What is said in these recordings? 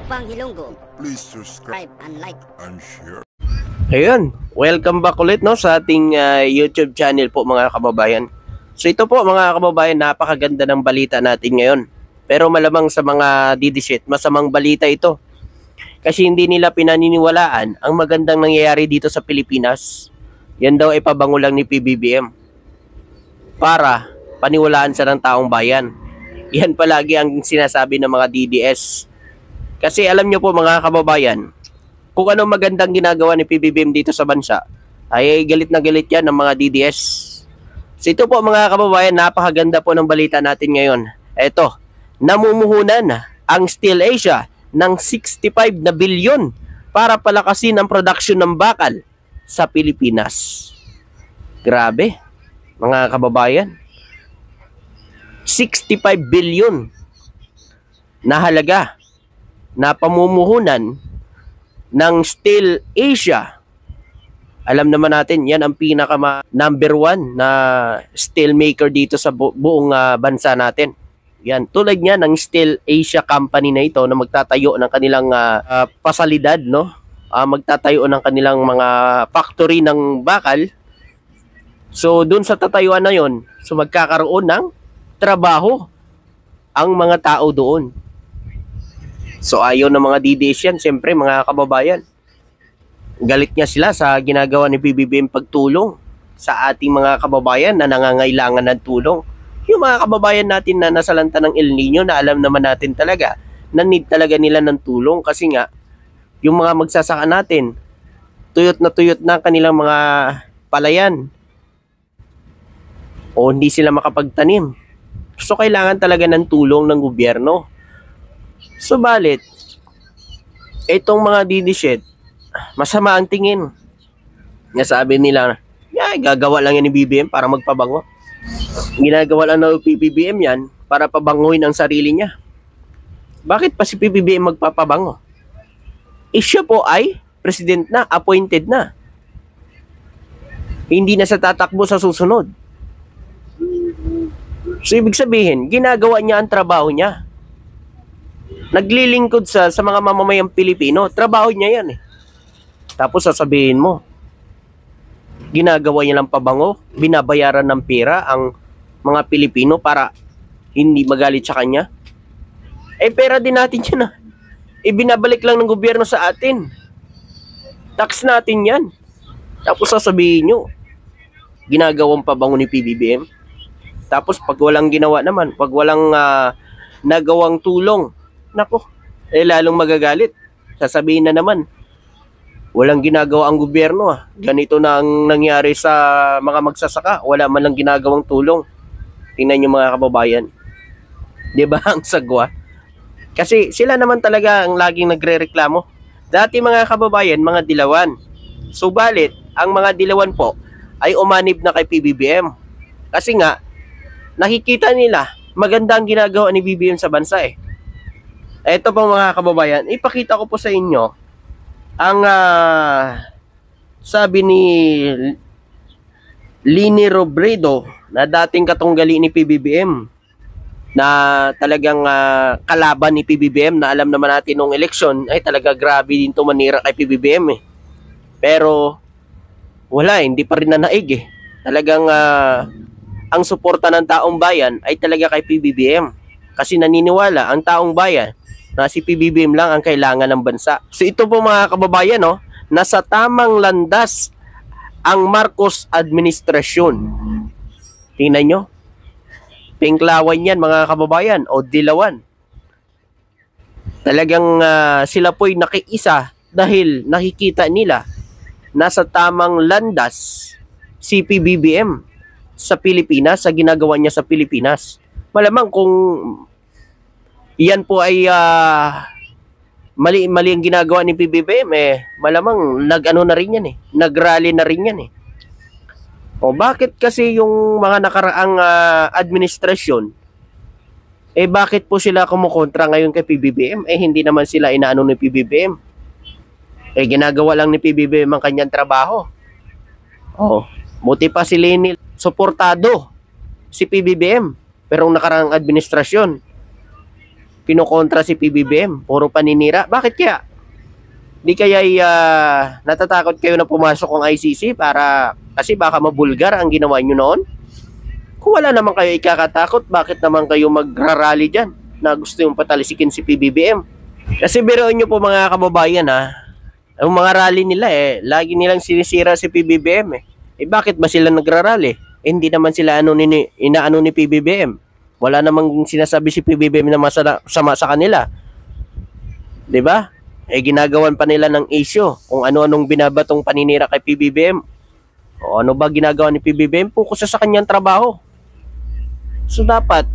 Upang Hilonggo, Please subscribe and like. and share. Ayun, welcome back ulit no sa ating YouTube channel po mga kababayan. So ito po mga kababayan, napakaganda ng balita natin ngayon. Pero malamang sa mga didisit, masamang balita ito. Kasi hindi nila pinaniniwalaan ang magandang nangyayari dito sa Pilipinas. Yan daw ay pabango lang ni PBBM para paniwalaan sa ng taong bayan. Yan palagi ang sinasabi ng mga DDS. Kasi alam nyo po mga kababayan, kung anong magandang ginagawa ni PBBM dito sa bansa, ay galit na galit yan ng mga DDS. So ito po mga kababayan, napakaganda po ng balita natin ngayon. Eto, namumuhunan ang Steel Asia ng 65 na bilyon para palakasin ang production ng bakal sa Pilipinas. Grabe, mga kababayan. 65 bilyon na halaga na pamumuhunan ng Steel Asia. Alam naman natin, yan ang pinaka number 1 na steel maker dito sa buong bansa natin. Yan, tulad niya ng Steel Asia Company na ito na magtatayo ng kanilang pasalidad, no? Magtatayo ng kanilang mga factory ng bakal. So, dun sa tatayuan na yon, so magkakaroon ng trabaho ang mga tao doon. So ayaw ng mga DDS yan, siyempre mga kababayan. Galit niya sila sa ginagawa ni PBBM pagtulong sa ating mga kababayan na nangangailangan ng tulong. Yung mga kababayan natin na nasalanta ng El Nino na alam naman natin talaga na need talaga nila ng tulong kasi nga yung mga magsasaka natin, tuyot na kanilang mga palayan o hindi sila makapagtanim. So kailangan talaga ng tulong ng gobyerno. Subalit, itong mga DDS, masama ang tingin. Nasabi nila, gagawa lang yan ni BBM para magpabango. Ginagawa lang ng PBBM yan para pabanguhin ang sarili niya. Bakit pa si PBBM magpapabango? Siya po ay president na, appointed na. Hindi na sa tatakbo sa susunod. So ibig sabihin, ginagawa niya ang trabaho niya. Naglilingkod sa mga mamamayang Pilipino. Trabaho niya yan eh. Tapos sasabihin mo, ginagawa niya lang pabango, binabayaran ng pera ang mga Pilipino para hindi magalit sa kanya. Pera din natin yan ah. Binabalik lang ng gobyerno sa atin. Tax natin yan. Tapos sasabihin nyo, ginagawang pabango ni PBBM. Tapos pag walang ginawa naman, pag walang nagawang tulong, nako, lalong magagalit. Sasabihin na naman, walang ginagawa ang gobyerno ah. Ganito na ang nangyari sa mga magsasaka. Wala man lang ginagawang tulong. Tingnan nyo mga kababayan. Diba ang sagwa? Kasi sila naman talaga ang laging nagre-reklamo. Dati mga kababayan, mga dilawan. Subalit, ang mga dilawan po ay umanib na kay PBBM. Kasi nga, nakikita nila maganda ang ginagawa ni BBM sa bansa eh. Ito po mga kababayan, ipakita ko po sa inyo ang sabi ni Lini Robredo na dating katunggali ni PBBM na talagang kalaban ni PBBM na alam naman natin nung eleksyon ay talaga grabe din tumanira kay PBBM eh. Pero wala, hindi pa rin nanaig eh. Talagang ang suporta ng taong bayan ay talaga kay PBBM kasi naniniwala ang taong bayan na si PBBM lang ang kailangan ng bansa. So ito po mga kababayan, no, nasa tamang landas ang Marcos administrasyon. Tingnan nyo. Pinklawan yan mga kababayan o dilawan. Talagang sila po'y nakiisa dahil nakikita nila nasa tamang landas si PBBM sa Pilipinas, sa ginagawa niya sa Pilipinas. Malamang kung yan po ay mali ang ginagawa ni PBBM malamang nag-ano na rin yan eh. Nag-rally na rin yan eh. O bakit kasi yung mga nakaraang administrasyon bakit po sila kumukontra ngayon kay PBBM? Hindi naman sila inaano ni PBBM. Ginagawa lang ni PBBM ang kanyang trabaho. Buti pa si Leni suportado si PBBM pero nakaraang administrasyon pinokontra si PBBM. Puro paninira. Bakit kaya? Di kaya natatakot kayo na pumasok ang ICC kasi baka mabulgar ang ginawa nyo noon? Kung wala naman kayo ikakatakot, bakit naman kayo magrarally dyan na gusto yung patalisikin si PBBM? Kasi biruin nyo po mga kababayan ang mga rally nila lagi nilang sinisira si PBBM bakit ba sila nagrarally? Hindi naman sila inaano ni PBBM. Wala namang sinasabi si PBBM na masama sa kanila. 'Di ba? Ginagawan pa nila ng issue kung ano-anong binabatong paninira kay PBBM. O ano ba ginagawa ni PBBM? Focus sa kanyang trabaho. So dapat,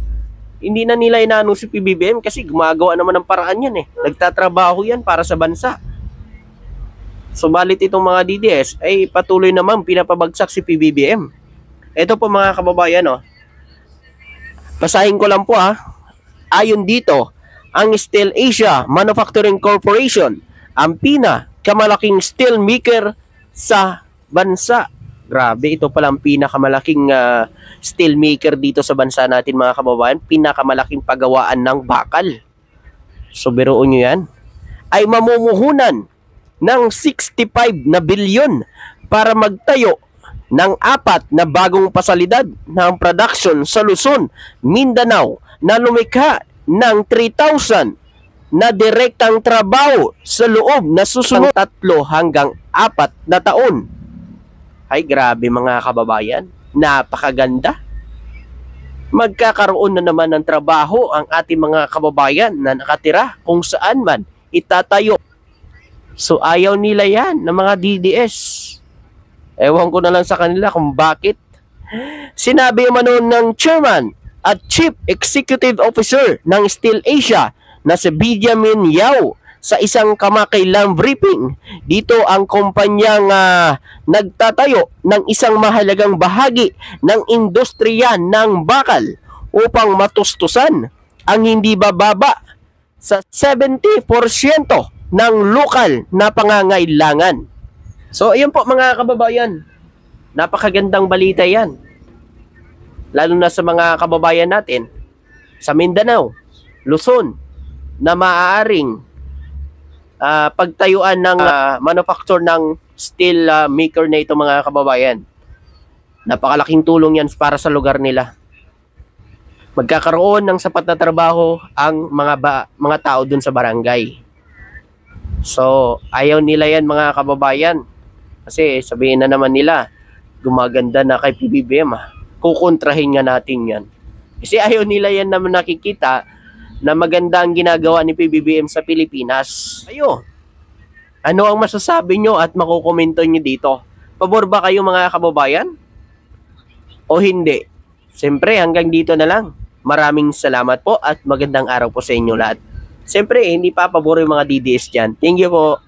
hindi na nila inaano si PBBM kasi gumagawa naman ng paraan yan Nagtatrabaho yan para sa bansa. Subalit itong mga DDS ay patuloy naman pinapabagsak si PBBM. Ito po mga kababayan Basahin ko lang po Ayon dito, ang Steel Asia Manufacturing Corporation ang pinakamalaking steel maker sa bansa. Grabe, ito pala ang pinakamalaking steel maker dito sa bansa natin mga kababayan. Pinakamalaking pagawaan ng bakal. So biruin nyo yan. Ay mamumuhunan ng 65 na bilyon para magtayo ng 4 na bagong pasalidad ng production sa Luzon, Mindanao na lumikha ng 3,000 na direktang trabaho sa loob na susunod 3 hanggang 4 na taon. Ay grabe mga kababayan, napakaganda. Magkakaroon na naman ng trabaho ang ating mga kababayan na nakatira kung saan man itatayo. So ayaw nila yan ng mga DDS. Ewan ko na lang sa kanila kung bakit. Sinabi man noon ng chairman at Chief Executive Officer ng Steel Asia na si Benjamin Yao sa isang kamakailang briefing. Dito ang kumpanyang nagtatayo ng isang mahalagang bahagi ng industriya ng bakal upang matustusan ang hindi bababa sa 70% ng lokal na pangangailangan. So ayun po mga kababayan, napakagandang balita yan. Lalo na sa mga kababayan natin sa Mindanao, Luzon, na maaaring pagtayuan ng manufacture ng steel maker na ito mga kababayan. Napakalaking tulong yan para sa lugar nila. Magkakaroon ng sapat na trabaho ang mga tao dun sa barangay. So, ayaw nila yan mga kababayan. Kasi sabihin na naman nila, gumaganda na kay PBBM kukontrahin nga natin yan. Kasi ayaw nila yan naman nakikita na maganda ang ginagawa ni PBBM sa Pilipinas. Ayo, ano ang masasabi nyo at makukomento nyo dito? Pabor ba kayo mga kababayan? O hindi? Siyempre hanggang dito na lang. Maraming salamat po at magandang araw po sa inyo lahat. Siyempre hindi pa pabor yung mga DDS dyan. Thank you po.